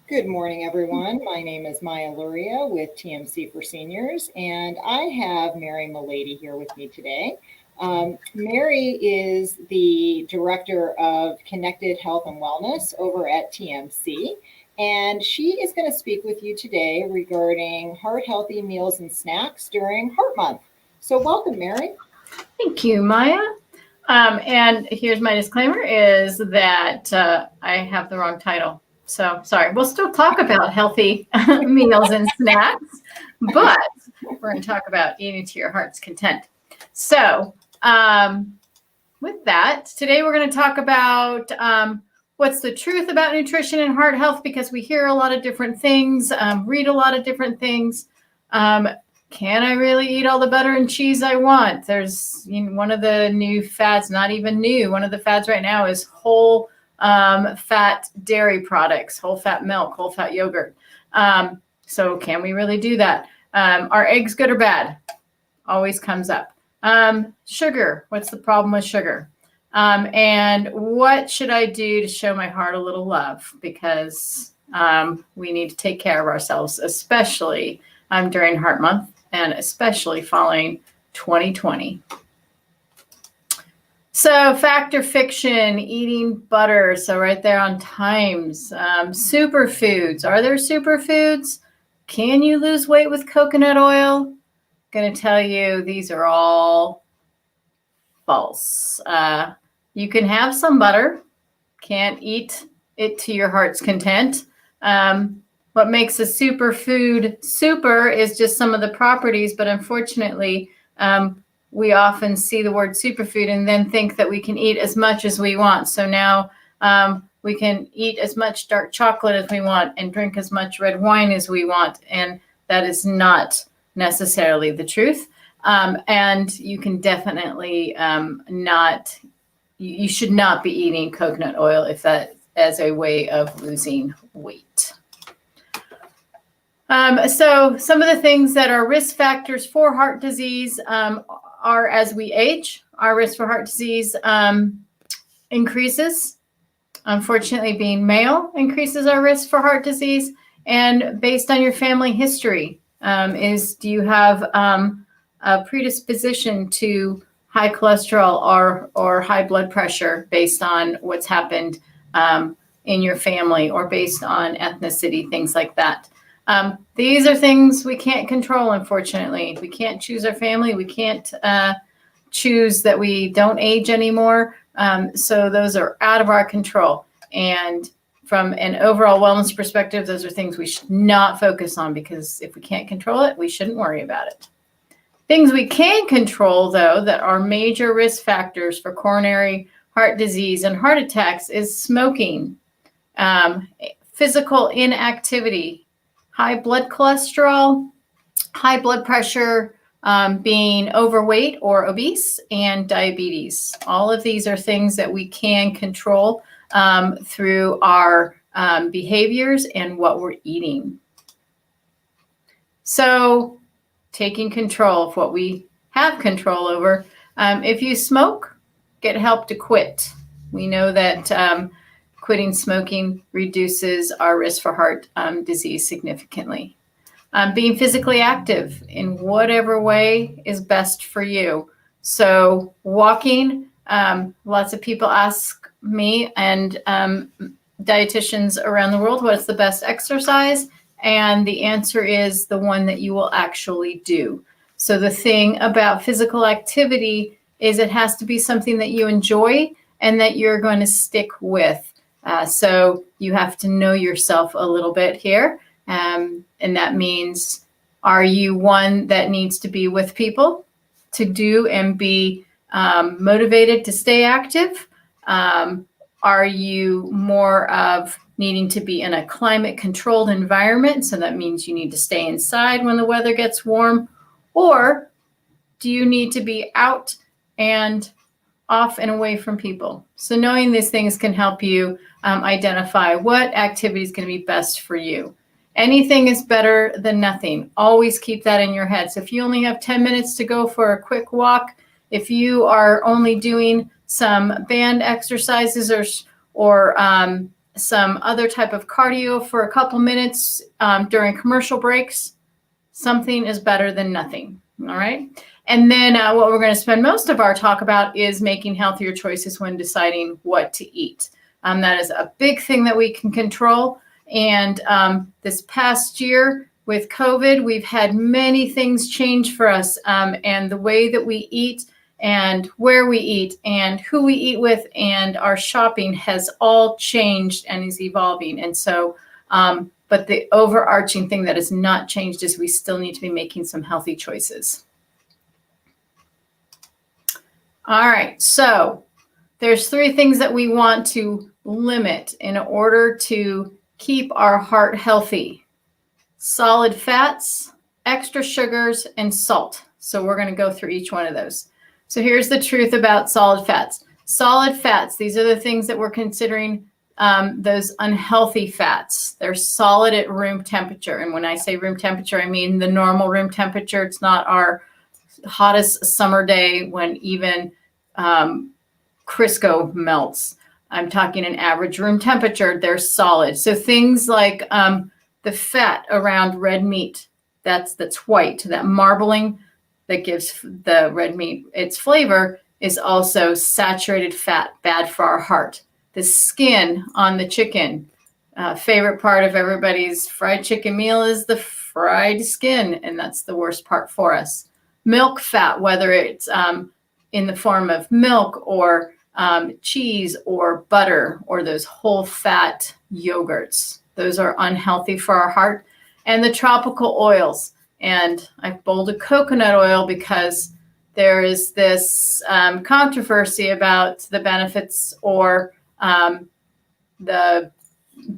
Good morning, everyone. My name is Maya Luria with TMC for Seniors, and I have Mary Mellady here with me today. Mary is the Director of Connected Health and Wellness over at TMC, and she is going to speak with you today regarding heart-healthy meals and snacks during Heart Month. So welcome, Mary. Thank you, Maya. And here's my disclaimer is that I have the wrong title. So sorry, we'll still talk about healthy meals and snacks, but we're going to talk about eating to your heart's content. So with that, today we're going to talk about what's the truth about nutrition and heart health, because we hear a lot of different things, read a lot of different things. Can I really eat all the butter and cheese I want? There's one of the new fads, not even new. One of the fads right now is whole fat dairy products, whole fat milk, whole fat yogurt. So can we really do that? Are eggs good or bad? Always comes up. Sugar, what's the problem with sugar? And what should I do to show my heart a little love? Because we need to take care of ourselves, especially during Heart Month, and especially following 2020. So fact or fiction, eating butter. So right there on Times. Superfoods. Are there superfoods? Can you lose weight with coconut oil? Going to tell you these are all false. You can have some butter. Can't eat it to your heart's content. What makes a superfood super is just some of the properties, but unfortunately, we often see the word superfood and then think that we can eat as much as we want. So now we can eat as much dark chocolate as we want and drink as much red wine as we want, and that is not necessarily the truth. And you can definitely you should not be eating coconut oil if that as a way of losing weight. So some of the things that are risk factors for heart disease are as we age, our risk for heart disease increases. Unfortunately, being male increases our risk for heart disease. And based on your family history, do you have a predisposition to high cholesterol or high blood pressure based on what's happened in your family, or based on ethnicity, things like that? These are things we can't control, unfortunately. We can't choose our family. We can't choose that we don't age anymore. So those are out of our control. And from an overall wellness perspective, those are things we should not focus on, because if we can't control it, we shouldn't worry about it. Things we can control, though, that are major risk factors for coronary heart disease and heart attacks is smoking, physical inactivity, high blood cholesterol, high blood pressure, being overweight or obese, and diabetes. All of these are things that we can control through our behaviors and what we're eating. So taking control of what we have control over. If you smoke, get help to quit. We know that quitting smoking reduces our risk for heart disease significantly. Being physically active in whatever way is best for you. So walking, lots of people ask me and dietitians around the world, what's the best exercise? And the answer is the one that you will actually do. So the thing about physical activity is it has to be something that you enjoy and that you're going to stick with. So you have to know yourself a little bit here. And that means, are you one that needs to be with people to do and be motivated to stay active? Are you more of needing to be in a climate controlled environment? So that means you need to stay inside when the weather gets warm. Or do you need to be out and off and away from people? So knowing these things can help you identify what activity is going to be best for you. Anything is better than nothing. Always keep that in your head. So if you only have 10 minutes to go for a quick walk, if you are only doing some band exercises or some other type of cardio for a couple minutes during commercial breaks, something is better than nothing. All right. And then what we're going to spend most of our talk about is making healthier choices when deciding what to eat. That is a big thing that we can control. And this past year with COVID, we've had many things change for us, and the way that we eat and where we eat and who we eat with and our shopping has all changed and is evolving. And so, but the overarching thing that has not changed is we still need to be making some healthy choices. All right, so there's 3 things that we want to limit in order to keep our heart healthy: solid fats, extra sugars, and salt. So we're going to go through each one of those. So here's the truth about solid fats. Solid fats, these are the things that we're considering those unhealthy fats. They're solid at room temperature. And when I say room temperature, I mean the normal room temperature. It's not our hottest summer day when even Crisco melts. I'm talking an average room temperature. They're solid. So things like the fat around red meat, that's white, that marbling that gives the red meat its flavor, is also saturated fat, bad for our heart. The skin on the chicken, favorite part of everybody's fried chicken meal is the fried skin, and that's the worst part for us. Milk fat, whether it's in the form of milk or cheese or butter or those whole fat yogurts, those are unhealthy for our heart. And the tropical oils. And I've bolded coconut oil because there is this controversy about the benefits or the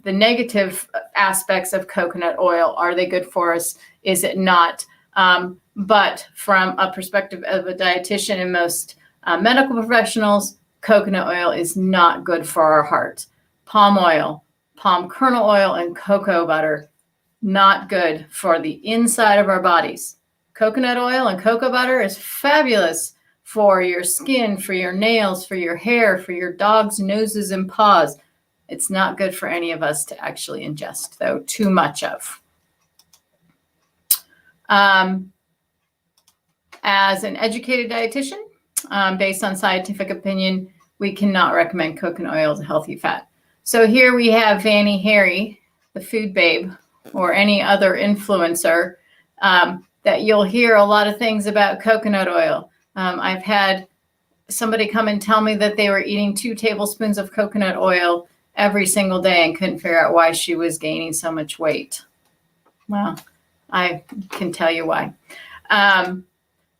negative aspects of coconut oil. Are they good for us? Is it not? But from a perspective of a dietitian and most medical professionals, coconut oil is not good for our heart. Palm oil, palm kernel oil, and cocoa butter, not good for the inside of our bodies. Coconut oil and cocoa butter is fabulous for your skin, for your nails, for your hair, for your dog's noses and paws. It's not good for any of us to actually ingest, though, too much of. As an educated dietitian, based on scientific opinion, we cannot recommend coconut oil as a healthy fat. So here we have Vanny Harry, the food babe, or any other influencer, that you'll hear a lot of things about coconut oil. I've had somebody come and tell me that they were eating 2 tablespoons of coconut oil every single day and couldn't figure out why she was gaining so much weight. Well, I can tell you why.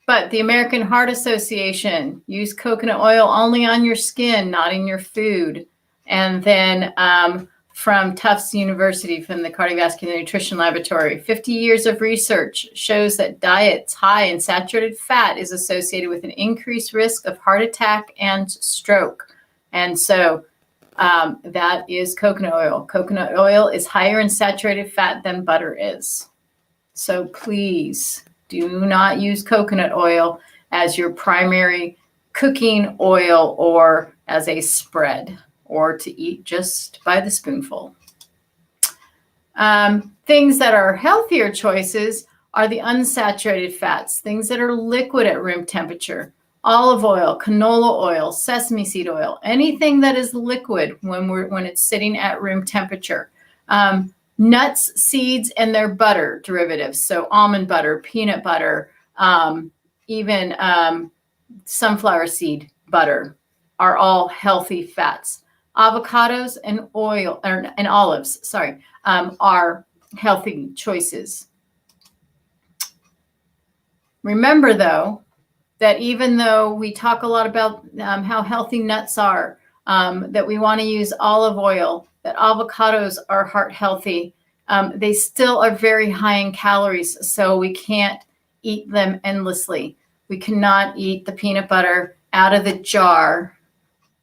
But the American Heart Association, use coconut oil only on your skin, not in your food. And then from Tufts University, from the Cardiovascular Nutrition Laboratory, 50 years of research shows that diets high in saturated fat is associated with an increased risk of heart attack and stroke. And so that is coconut oil. Coconut oil is higher in saturated fat than butter is. So please do not use coconut oil as your primary cooking oil or as a spread, or to eat just by the spoonful. Things that are healthier choices are the unsaturated fats, things that are liquid at room temperature. Olive oil, canola oil, sesame seed oil, anything that is liquid when it's sitting at room temperature. Nuts, seeds, and their butter derivatives, so almond butter, peanut butter, even sunflower seed butter are all healthy fats. Avocados and olives, are healthy choices. Remember, though, that even though we talk a lot about how healthy nuts are, that we want to use olive oil, that avocados are heart healthy, they still are very high in calories, so we can't eat them endlessly. We cannot eat the peanut butter out of the jar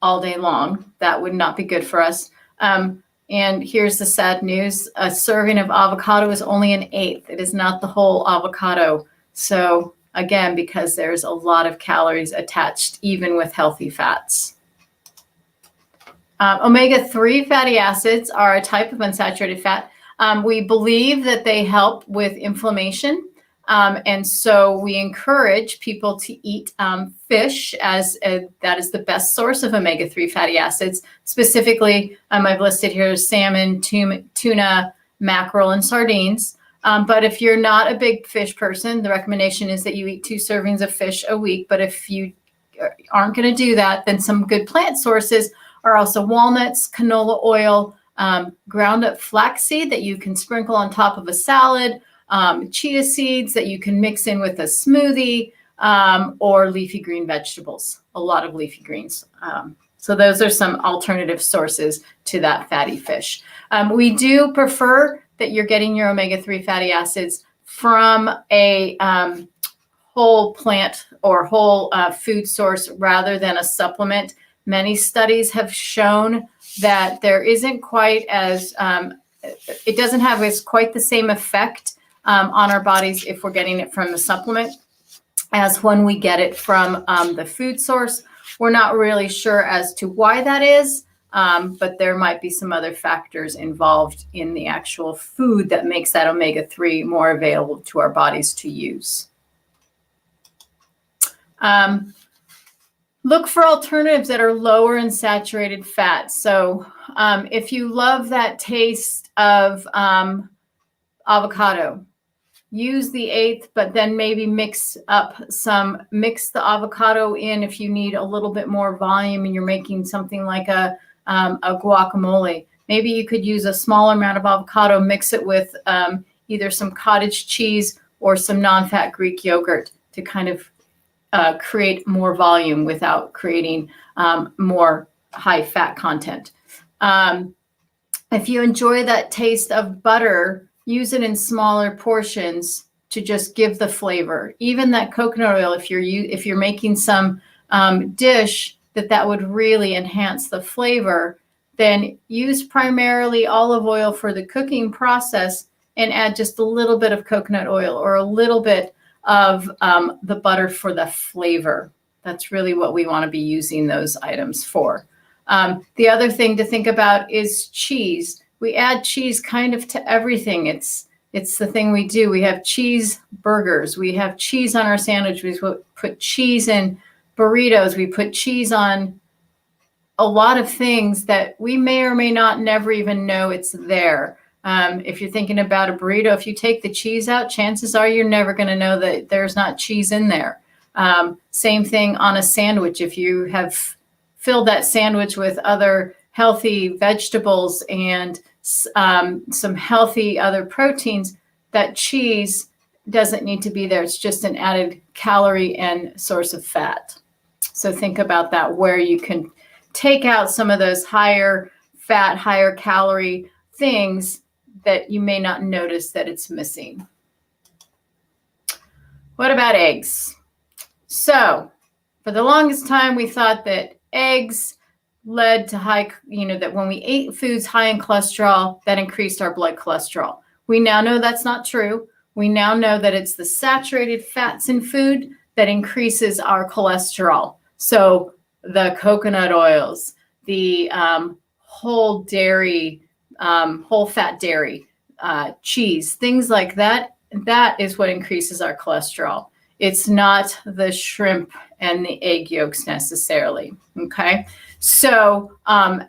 all day long. That would not be good for us. And here's the sad news. A serving of avocado is only an eighth. It is not the whole avocado. So again, because there's a lot of calories attached, even with healthy fats. Omega-3 fatty acids are a type of unsaturated fat. We believe that they help with inflammation. And so we encourage people to eat fish that is the best source of omega-3 fatty acids. Specifically, I've listed here salmon, tuna, mackerel, and sardines. But if you're not a big fish person, the recommendation is that you eat 2 servings of fish a week. But if you aren't going to do that, then some good plant sources are also walnuts, canola oil, ground up flaxseed that you can sprinkle on top of a salad, chia seeds that you can mix in with a smoothie, or leafy green vegetables, a lot of leafy greens. So those are some alternative sources to that fatty fish. We do prefer that you're getting your omega-3 fatty acids from a whole plant or whole food source rather than a supplement. Many studies have shown that there isn't quite as, it doesn't have quite the same effect on our bodies if we're getting it from the supplement as when we get it from the food source. We're not really sure as to why that is, but there might be some other factors involved in the actual food that makes that omega-3 more available to our bodies to use. Look for alternatives that are lower in saturated fat. So if you love that taste of avocado, use the 1/8, but then maybe mix the avocado in if you need a little bit more volume and you're making something like a guacamole. Maybe you could use a smaller amount of avocado, mix it with either some cottage cheese or some non-fat Greek yogurt to kind of create more volume without creating more high fat content. If you enjoy that taste of butter, use it in smaller portions to just give the flavor. Even that coconut oil, if you're making some dish that would really enhance the flavor, then use primarily olive oil for the cooking process and add just a little bit of coconut oil or a little bit of the butter for the flavor. That's really what we want to be using those items for. The other thing to think about is cheese. We add cheese kind of to everything. It's the thing we do. We have cheese burgers. We have cheese on our sandwiches. We put cheese in burritos. We put cheese on a lot of things that we may or may not never even know it's there. If you're thinking about a burrito, if you take the cheese out, chances are you're never going to know that there's not cheese in there. Same thing on a sandwich. If you have filled that sandwich with other healthy vegetables and some healthy other proteins, that cheese doesn't need to be there. It's just an added calorie and source of fat. So think about that, where you can take out some of those higher fat, higher calorie things that you may not notice that it's missing. What about eggs? So for the longest time, we thought that eggs led to high, that when we ate foods high in cholesterol, that increased our blood cholesterol. We now know that's not true. We now know that it's the saturated fats in food that increases our cholesterol. So the coconut oils, the whole dairy, whole fat dairy, cheese, things like that, that is what increases our cholesterol. It's not the shrimp and the egg yolks necessarily. Okay. So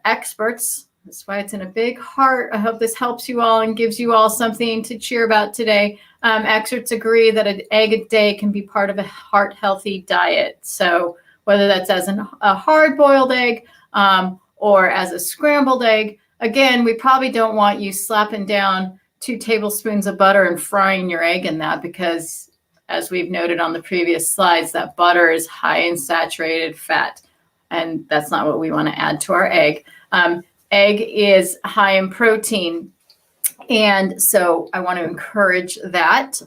experts, that's why it's in a big heart. I hope this helps you all and gives you all something to cheer about today. Experts agree that an egg a day can be part of a heart healthy diet. So whether that's as a hard boiled egg or as a scrambled egg, again, we probably don't want you slapping down 2 tablespoons of butter and frying your egg in that, because as we've noted on the previous slides, that butter is high in saturated fat, and that's not what we want to add to our egg. Egg is high in protein, and so I want to encourage that,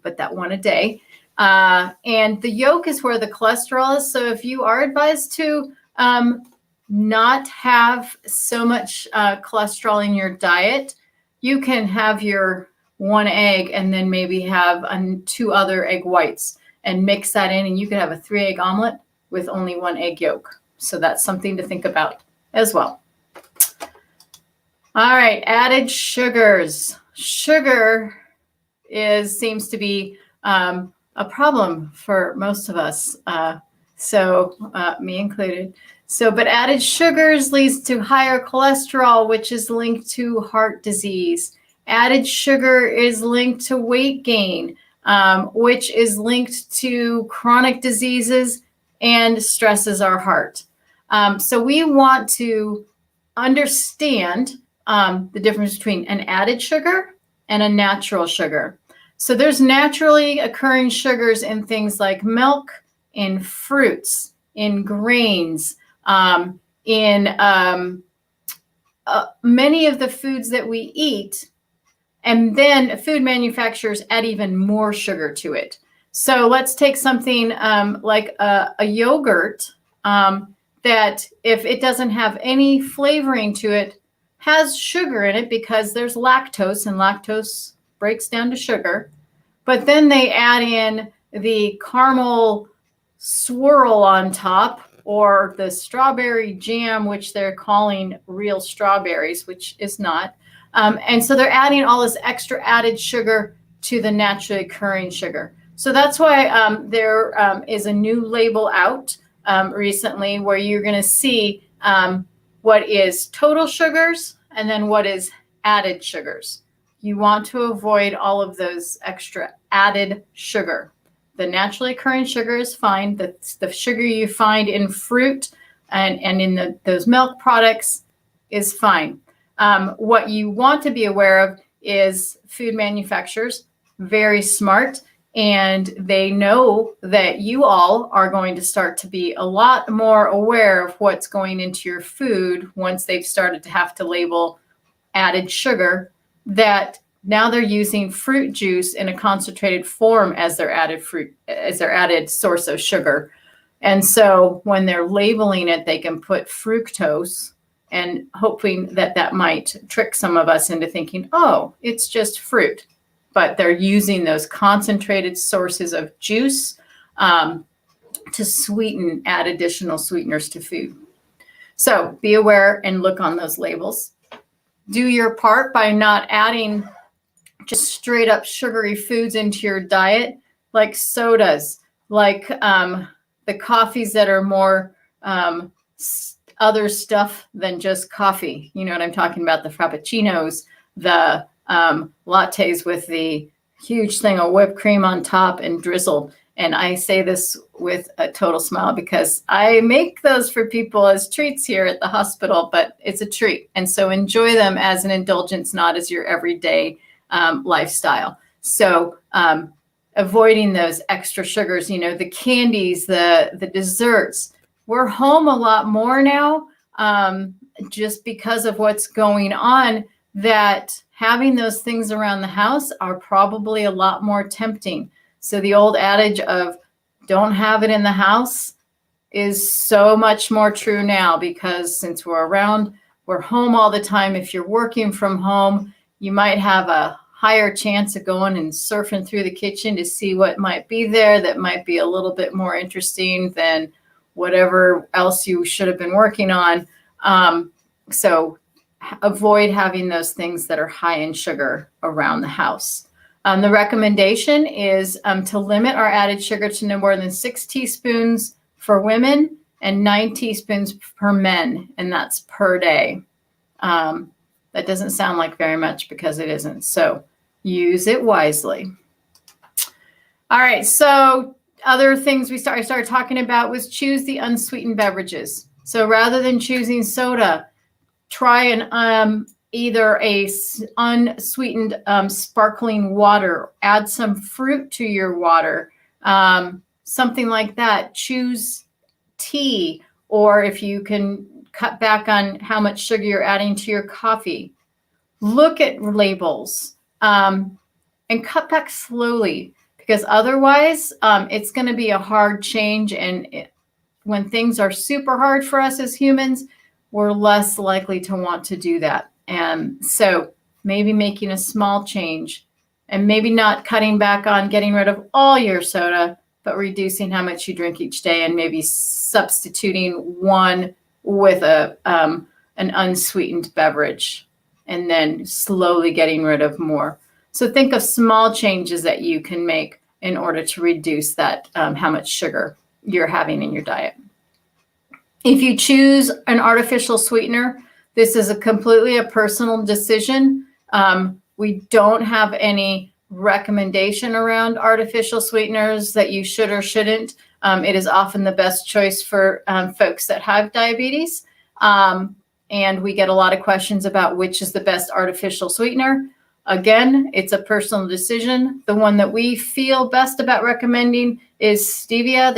but that one a day. And the yolk is where the cholesterol is, so if you are advised to not have so much cholesterol in your diet, you can have your 1 egg and then maybe have 2 other egg whites and mix that in, and you could have a 3 egg omelet with only 1 egg yolk. So that's something to think about as well. All right, added sugars. Sugar seems to be a problem for most of us, me included. But added sugars leads to higher cholesterol, which is linked to heart disease. Added sugar is linked to weight gain, which is linked to chronic diseases and stresses our heart. So we want to understand the difference between an added sugar and a natural sugar. So there's naturally occurring sugars in things like milk, in fruits, in grains, in many of the foods that we eat. And then food manufacturers add even more sugar to it. So let's take something like a yogurt that if it doesn't have any flavoring to it, has sugar in it because there's lactose, and lactose breaks down to sugar. But then they add in the caramel swirl on top, or the strawberry jam, which they're calling real strawberries, which is not. And so they're adding all this extra added sugar to the naturally occurring sugar. So that's why there is a new label out recently where you're going to see what is total sugars and then what is added sugars. You want to avoid all of those extra added sugar. The naturally occurring sugar is fine. The sugar you find in fruit and in those milk products is fine. What you want to be aware of is food manufacturers, very smart, and they know that you all are going to start to be a lot more aware of what's going into your food once they've started to have to label added sugar, that now they're using fruit juice in a concentrated form as their added source of sugar. And so when they're labeling it, they can put fructose, and hoping that might trick some of us into thinking, oh, it's just fruit. But they're using those concentrated sources of juice to add additional sweeteners to food. So be aware and look on those labels. Do your part by not adding just straight up sugary foods into your diet, like sodas, like the coffees that are more other stuff than just coffee. You know what I'm talking about? The frappuccinos, the lattes with the huge thing of whipped cream on top and drizzled. And I say this with a total smile because I make those for people as treats here at the hospital, but it's a treat. And so enjoy them as an indulgence, not as your everyday lifestyle. So avoiding those extra sugars, the candies, the desserts. We're home a lot more now just because of what's going on, that having those things around the house are probably a lot more tempting. So the old adage of don't have it in the house is so much more true now, because since we're home all the time. If you're working from home, you might have a higher chance of going and surfing through the kitchen to see what might be there that might be a little bit more interesting than whatever else you should have been working on. So avoid having those things that are high in sugar around the house. The recommendation is to limit our added sugar to no more than 6 teaspoons for women and 9 teaspoons per men, and that's per day. That doesn't sound like very much because it isn't. So use it wisely. All right, so other things I started talking about was choose the unsweetened beverages. So rather than choosing soda, try either a unsweetened sparkling water. Add some fruit to your water, something like that. Choose tea, or if you can cut back on how much sugar you're adding to your coffee. Look at labels and cut back slowly, because otherwise it's going to be a hard change. And when things are super hard for us as humans, we're less likely to want to do that. And so maybe making a small change, and maybe not cutting back on getting rid of all your soda, but reducing how much you drink each day, and maybe substituting one with an unsweetened beverage. and then slowly getting rid of more. So think of small changes that you can make in order to reduce that, how much sugar you're having in your diet. If you choose an artificial sweetener, this is completely a personal decision. We don't have any recommendation around artificial sweeteners that you should or shouldn't. It is often the best choice for folks that have diabetes. And we get a lot of questions about which is the best artificial sweetener. Again, it's a personal decision. The one that we feel best about recommending is stevia.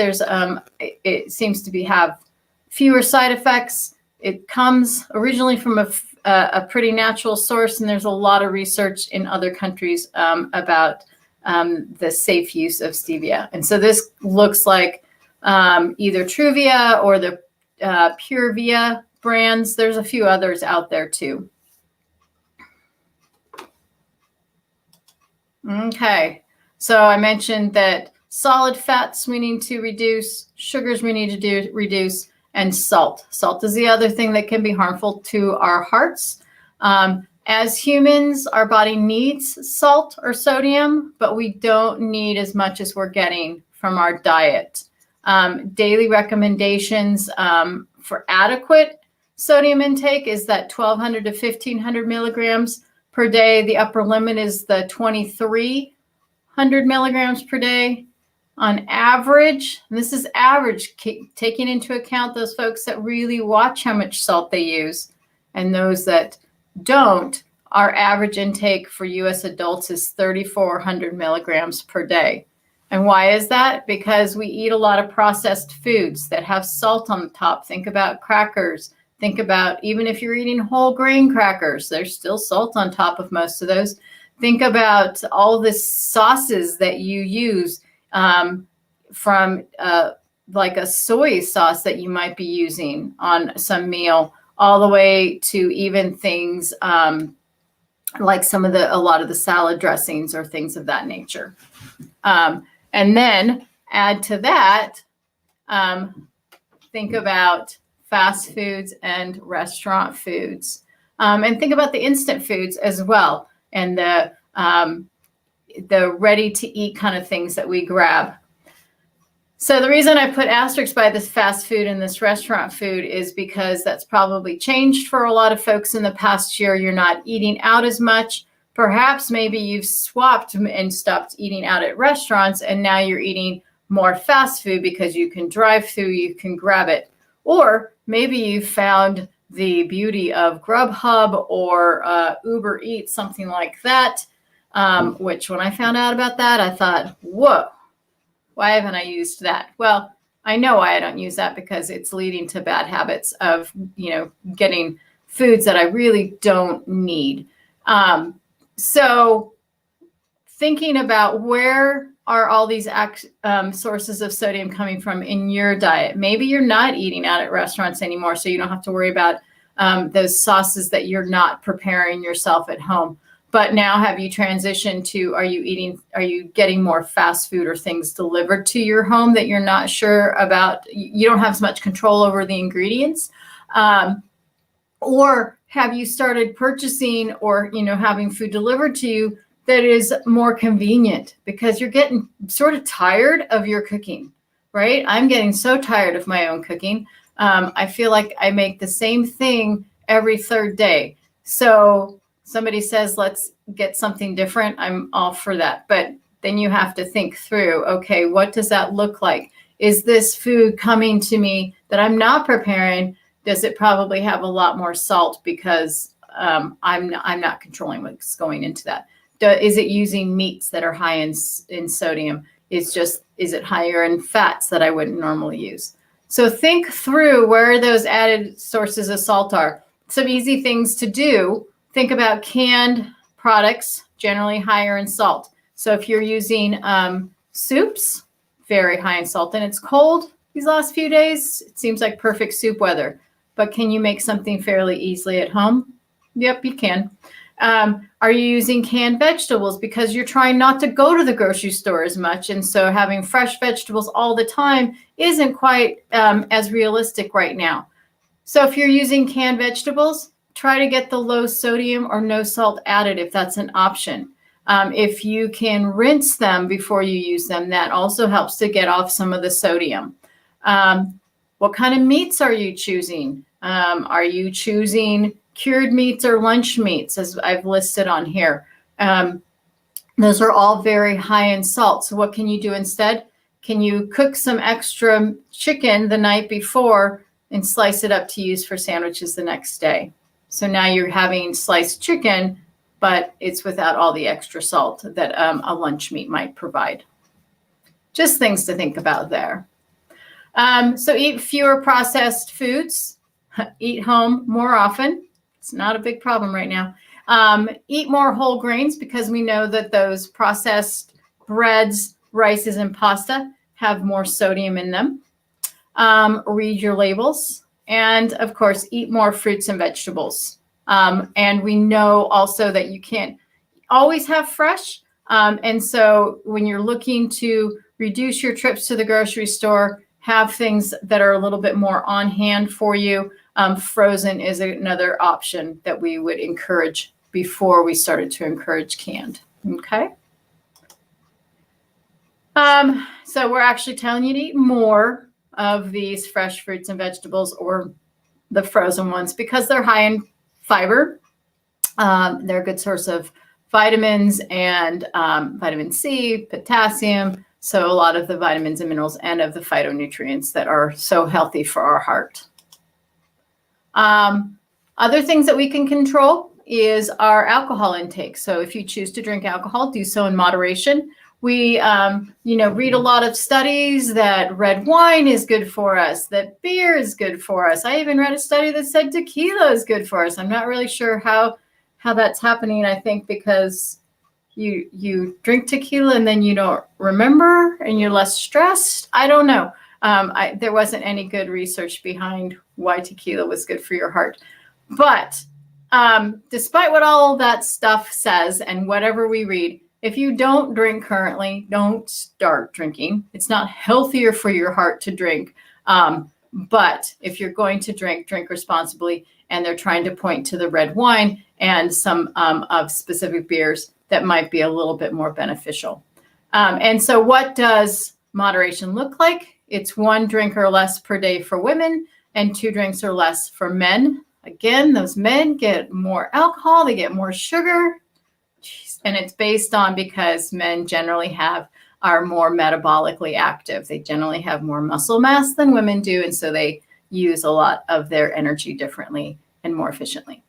It seems to have fewer side effects. It comes originally from a pretty natural source, and there's a lot of research in other countries about the safe use of stevia. And so this looks like either Truvia or the Purevia brands. There's a few others out there too. Okay, so I mentioned that solid fats we need to reduce, sugars we need to reduce, and salt. Salt is the other thing that can be harmful to our hearts. As humans, our body needs salt or sodium, but we don't need as much as we're getting from our diet. Daily recommendations for adequate sodium intake is that 1,200 to 1,500 milligrams per day. The upper limit is the 2,300 milligrams per day. On average, and this is average, taking into account those folks that really watch how much salt they use and those that don't, our average intake for US adults is 3,400 milligrams per day. And why is that? Because we eat a lot of processed foods that have salt on the top. Think about crackers. Think about, even if you're eating whole grain crackers, there's still salt on top of most of those. Think about all the sauces that you use, from like a soy sauce that you might be using on some meal, all the way to even things like a lot of the salad dressings or things of that nature. And then add to that, think about fast foods and restaurant foods, and think about the instant foods as well, and the ready to eat kind of things that we grab. So the reason I put asterisks by this fast food and this restaurant food is because that's probably changed for a lot of folks in the past year. You're not eating out as much. Perhaps maybe you've swapped and stopped eating out at restaurants, and now you're eating more fast food because you can drive through, you can grab it. Or maybe you found the beauty of Grubhub or Uber Eats, something like that. Which when I found out about that, I thought, whoa, why haven't I used that? Well, I know why I don't use that, because it's leading to bad habits of, getting foods that I really don't need. So thinking about where are all these sources of sodium coming from in your diet? Maybe you're not eating out at restaurants anymore, so you don't have to worry about those sauces that you're not preparing yourself at home. But now have you transitioned to, are you getting more fast food or things delivered to your home that you're not sure about? You don't have as much control over the ingredients. Or have you started purchasing or, having food delivered to you that is more convenient because you're getting sort of tired of your cooking, right? I'm getting so tired of my own cooking. I feel like I make the same thing every third day. So somebody says, let's get something different, I'm all for that. But then you have to think through, okay, what does that look like? Is this food coming to me that I'm not preparing? Does it probably have a lot more salt because I'm not controlling what's going into that? Is it using meats that are high in sodium? Is it higher in fats that I wouldn't normally use? So think through where those added sources of salt are. Some easy things to do. Think about canned products, generally higher in salt. So if you're using soups, very high in salt, and it's cold these last few days, it seems like perfect soup weather. But can you make something fairly easily at home? Yep, you can. Are you using canned vegetables because you're trying not to go to the grocery store as much? And so having fresh vegetables all the time isn't quite as realistic right now. So if you're using canned vegetables, try to get the low sodium or no salt added if that's an option. If you can rinse them before you use them, that also helps to get off some of the sodium. What kind of meats are you choosing? Are you choosing cured meats or lunch meats, as I've listed on here? Those are all very high in salt. So what can you do instead? Can you cook some extra chicken the night before and slice it up to use for sandwiches the next day? So now you're having sliced chicken, but it's without all the extra salt that a lunch meat might provide. Just things to think about there. So eat fewer processed foods. Eat home more often. It's not a big problem right now. Eat more whole grains, because we know that those processed breads, rices, and pasta have more sodium in them. Read your labels. And of course, eat more fruits and vegetables. And we know also that you can't always have fresh. And so when you're looking to reduce your trips to the grocery store, have things that are a little bit more on hand for you. Frozen is another option that we would encourage before we started to encourage canned. Okay. So we're actually telling you to eat more of these fresh fruits and vegetables, or the frozen ones, because they're high in fiber. They're a good source of vitamins and vitamin C, potassium. So a lot of the vitamins and minerals and of the phytonutrients that are so healthy for our heart. Other things that we can control is our alcohol intake. So if you choose to drink alcohol, do so in moderation. We, read a lot of studies that red wine is good for us, that beer is good for us. I even read a study that said tequila is good for us. I'm not really sure how that's happening. I think because you drink tequila and then you don't remember and you're less stressed. I don't know. There wasn't any good research behind why tequila was good for your heart. But despite what all that stuff says and whatever we read, if you don't drink currently, don't start drinking. It's not healthier for your heart to drink. But if you're going to drink responsibly. And they're trying to point to the red wine and some of specific beers that might be a little bit more beneficial. And so what does moderation look like? It's 1 drink or less per day for women and 2 drinks or less for men. Again, those men get more alcohol, they get more sugar. And it's based on because men generally are more metabolically active. They generally have more muscle mass than women do. And so they use a lot of their energy differently and more efficiently.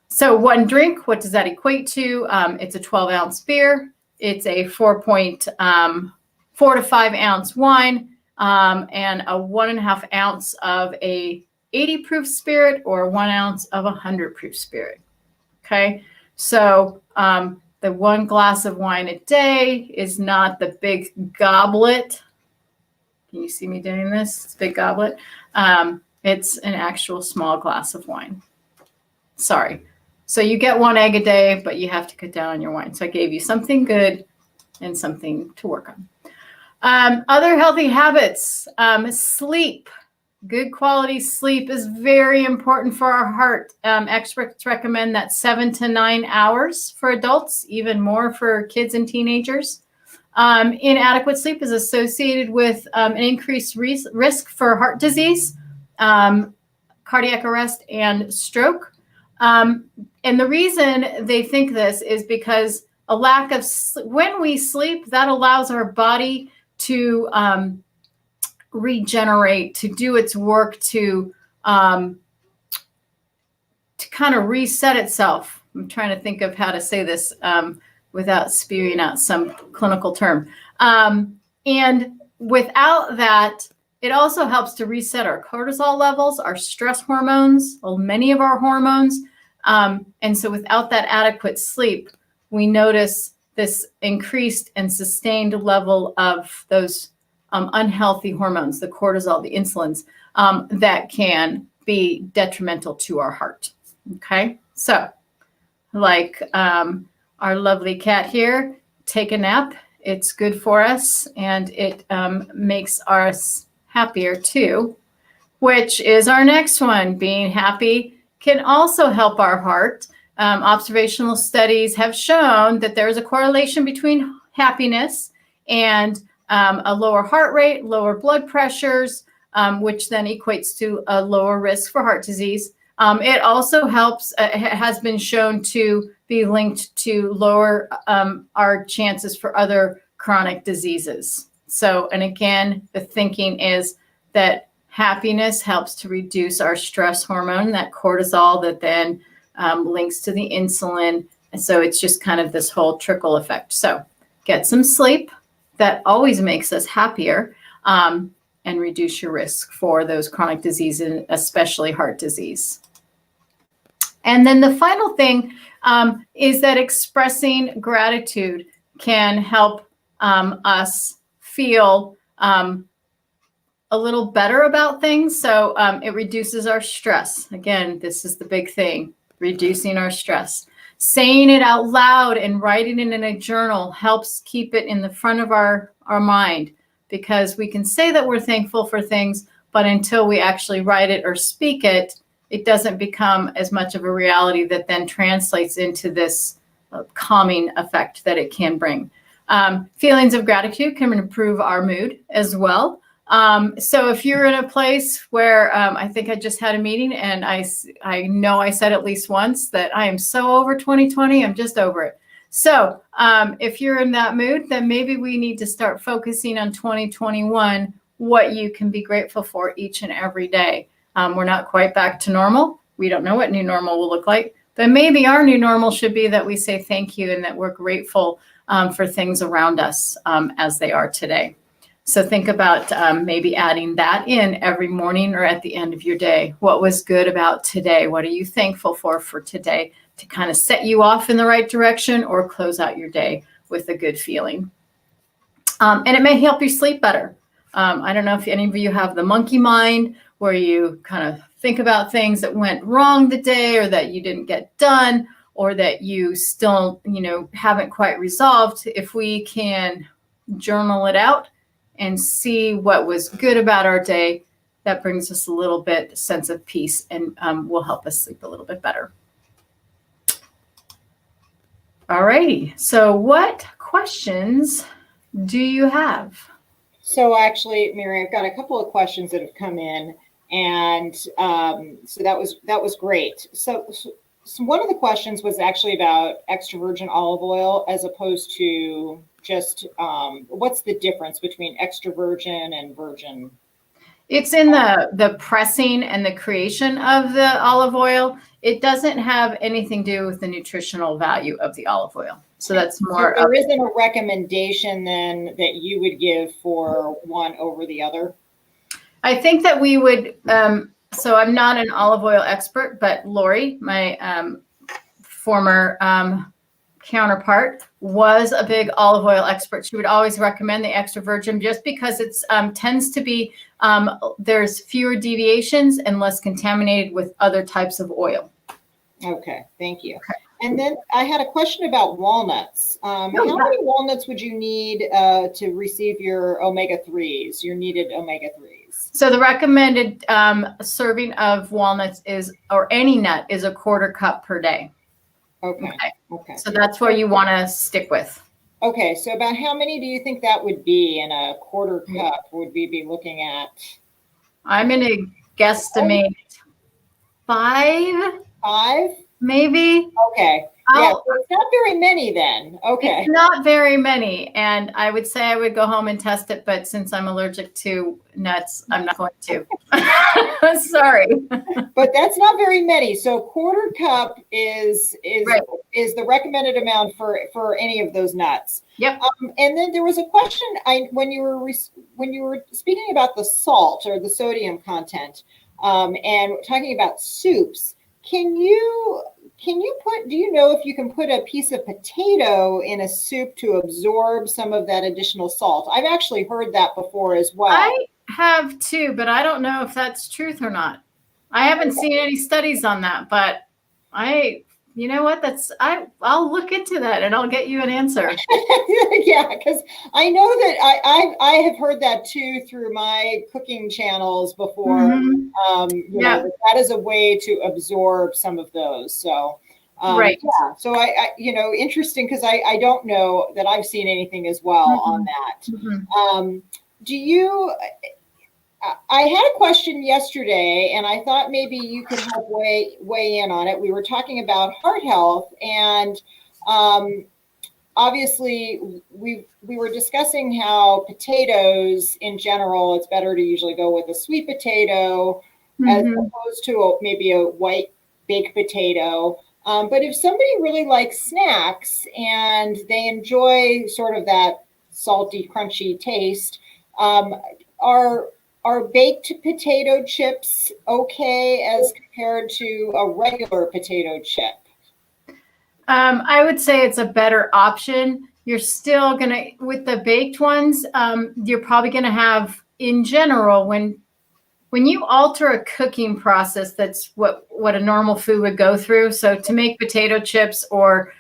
So 1 drink, what does that equate to? It's a 12-ounce beer. It's a 4 to 5 ounce wine, and a 1.5 ounce of a 80 proof spirit, or 1 ounce of a 100 proof spirit. Okay. So, the 1 glass of wine a day is not the big goblet. Can you see me doing this? It's a big goblet. It's an actual small glass of wine. Sorry. So you get 1 egg a day, but you have to cut down on your wine. So I gave you something good and something to work on. Other healthy habits, sleep. Good quality sleep is very important for our heart. Experts recommend that 7 to 9 hours for adults, even more for kids and teenagers. Inadequate sleep is associated with an increased risk for heart disease, cardiac arrest, and stroke. And the reason they think this is because a lack of when we sleep, that allows our body to regenerate, to do its work, to kind of reset itself. I'm trying to think of how to say this without spewing out some clinical term. And without that, it also helps to reset our cortisol levels, our stress hormones, many of our hormones. And so without that adequate sleep, we notice this increased and sustained level of those unhealthy hormones, the cortisol, the insulins, that can be detrimental to our heart. Okay, so like our lovely cat here, take a nap. It's good for us, and it makes us happier too, which is our next one. Being happy can also help our heart. Observational studies have shown that there is a correlation between happiness and a lower heart rate, lower blood pressures, which then equates to a lower risk for heart disease. It also helps, has been shown to be linked to lower our chances for other chronic diseases. So, and again, the thinking is that happiness helps to reduce our stress hormone, that cortisol that then links to the insulin. And so it's just kind of this whole trickle effect. So get some sleep. That always makes us happier, and reduce your risk for those chronic diseases, especially heart disease. And then the final thing is that expressing gratitude can help us feel a little better about things. So it reduces our stress. Again, this is the big thing, reducing our stress. Saying it out loud and writing it in a journal helps keep it in the front of our mind, because we can say that we're thankful for things, but until we actually write it or speak it, it doesn't become as much of a reality that then translates into this calming effect that it can bring. Feelings of gratitude can improve our mood as well. So if you're in a place where I think I just had a meeting and I know I said at least once that I am so over 2020, I'm just over it. So if you're in that mood, then maybe we need to start focusing on 2021, what you can be grateful for each and every day. We're not quite back to normal. We don't know what new normal will look like, but maybe our new normal should be that we say thank you and that we're grateful for things around us as they are today. So think about maybe adding that in every morning or at the end of your day. What was good about today? What are you thankful for today, to kind of set you off in the right direction or close out your day with a good feeling? And it may help you sleep better. I don't know if any of you have the monkey mind, where you kind of think about things that went wrong the day, or that you didn't get done, or that you still, haven't quite resolved. If we can journal it out and see what was good about our day, that brings us a little bit sense of peace and will help us sleep a little bit better. All righty. So what questions do you have? So actually, Mary, I've got a couple of questions that have come in, and so that was great. So one of the questions was actually about extra virgin olive oil as opposed to just what's the difference between extra virgin and virgin? It's in the pressing and the creation of the olive oil. It doesn't have anything to do with the nutritional value of the olive oil. So that's more. So there isn't a recommendation then that you would give for one over the other? I think that we would, so I'm not an olive oil expert, but Lori, my former counterpart, was a big olive oil expert. She would always recommend the extra virgin just because it's tends to be, there's fewer deviations and less contaminated with other types of oil. Okay, thank you. Okay. And then I had a question about walnuts. How many walnuts would you need to receive your omega-3s, your needed omega-3s? So the recommended serving of walnuts or any nut is 1/4 cup per day. Okay. So that's what you want to stick with. Okay. So about how many do you think that would be in a 1/4 cup? Would we be looking at? I'm going to guesstimate 5. 5? Maybe. Okay. Yeah, so it's not very many then. Okay. It's not very many. And I would say I would go home and test it, but since I'm allergic to nuts, I'm not going to. Sorry. But that's not very many. So 1/4 cup is the recommended amount for any of those nuts. Yep. And then there was a question when you were speaking about the salt or the sodium content, and talking about soups. Do you know if you can put a piece of potato in a soup to absorb some of that additional salt? I've actually heard that before as well. I have too, but I don't know if that's truth or not. I haven't seen any studies on that, but You know what? I'll look into that and I'll get you an answer. Yeah, because I know that I have heard that too through my cooking channels before. Mm-hmm. You know, that is a way to absorb some of those. So right. yeah. So I you know, interesting, because I don't know that I've seen anything as well on that. Do you? I had a question yesterday, and I thought maybe you could help weigh in on it. We were talking about heart health, and obviously we were discussing how potatoes in general, it's better to usually go with a sweet potato as opposed to maybe a white baked potato. But if somebody really likes snacks and they enjoy sort of that salty, crunchy taste, are baked potato chips okay as compared to a regular potato chip? I would say it's a better option. You're still with the baked ones, you're probably gonna have, in general, when you alter a cooking process, that's what a normal food would go through. So to make potato chips or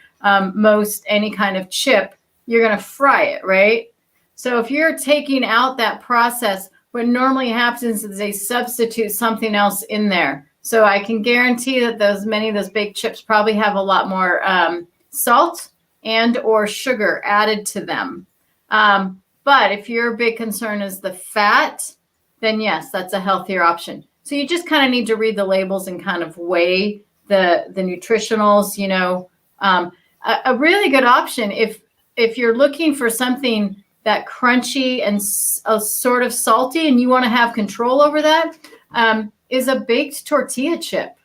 most any kind of chip, you're gonna fry it, right? So if you're taking out that process, what normally happens is they substitute something else in there. So I can guarantee that many of those baked chips probably have a lot more salt and or sugar added to them. But if your big concern is the fat, then yes, that's a healthier option. So you just kind of need to read the labels and kind of weigh the nutritionals. You know, a really good option if you're looking for something that crunchy and sort of salty, and you want to have control over that, is a baked tortilla chip.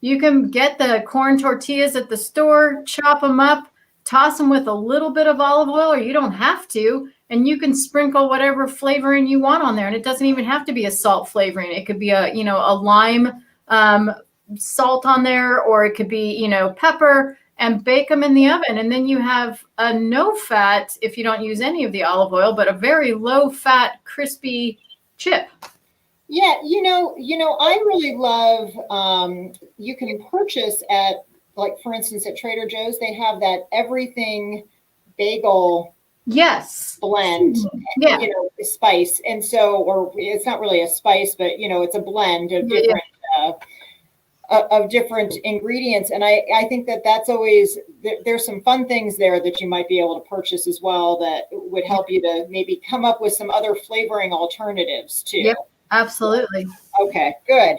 You can get the corn tortillas at the store, chop them up, toss them with a little bit of olive oil, or you don't have to, and you can sprinkle whatever flavoring you want on there. And it doesn't even have to be a salt flavoring. It could be a lime salt on there, or it could be, pepper, and bake them in the oven. And then you have a no fat, if you don't use any of the olive oil, but a very low fat, crispy chip. Yeah, I really love, you can purchase at, like, for instance, at Trader Joe's, they have that everything bagel blend, spice. And so, or it's not really a spice, but, it's a blend of different, different ingredients. And I think that's always, there's some fun things there that you might be able to purchase as well that would help you to maybe come up with some other flavoring alternatives too. Yep. Absolutely. Okay, good.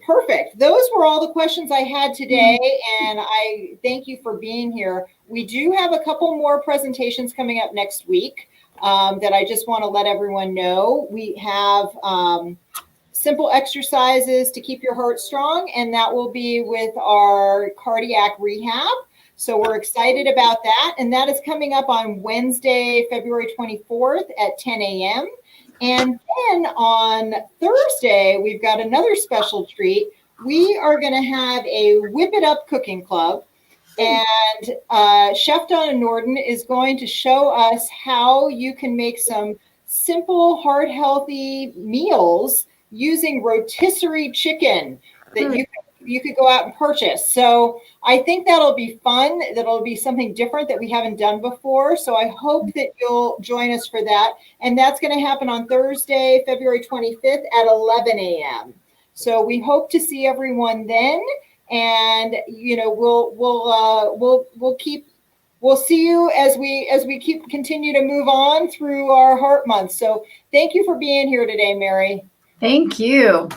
Perfect. Those were all the questions I had today, and I thank you for being here. We do have a couple more presentations coming up next week that I just want to let everyone know. We have simple exercises to keep your heart strong, and that will be with our cardiac rehab. So we're excited about that, and that is coming up on Wednesday, February 24th at 10 a.m. And then on Thursday, we've got another special treat. We are going to have a Whip It Up cooking club. And Chef Donna Norden is going to show us how you can make some simple, heart-healthy meals using rotisserie chicken that you could go out and purchase. So I think that'll be fun. That'll be something different that we haven't done before. So I hope that you'll join us for that. And that's going to happen on Thursday, February 25th at 11 a.m. So we hope to see everyone then. And, we'll see you as we continue to move on through our Heart Month. So thank you for being here today, Mary. Thank you.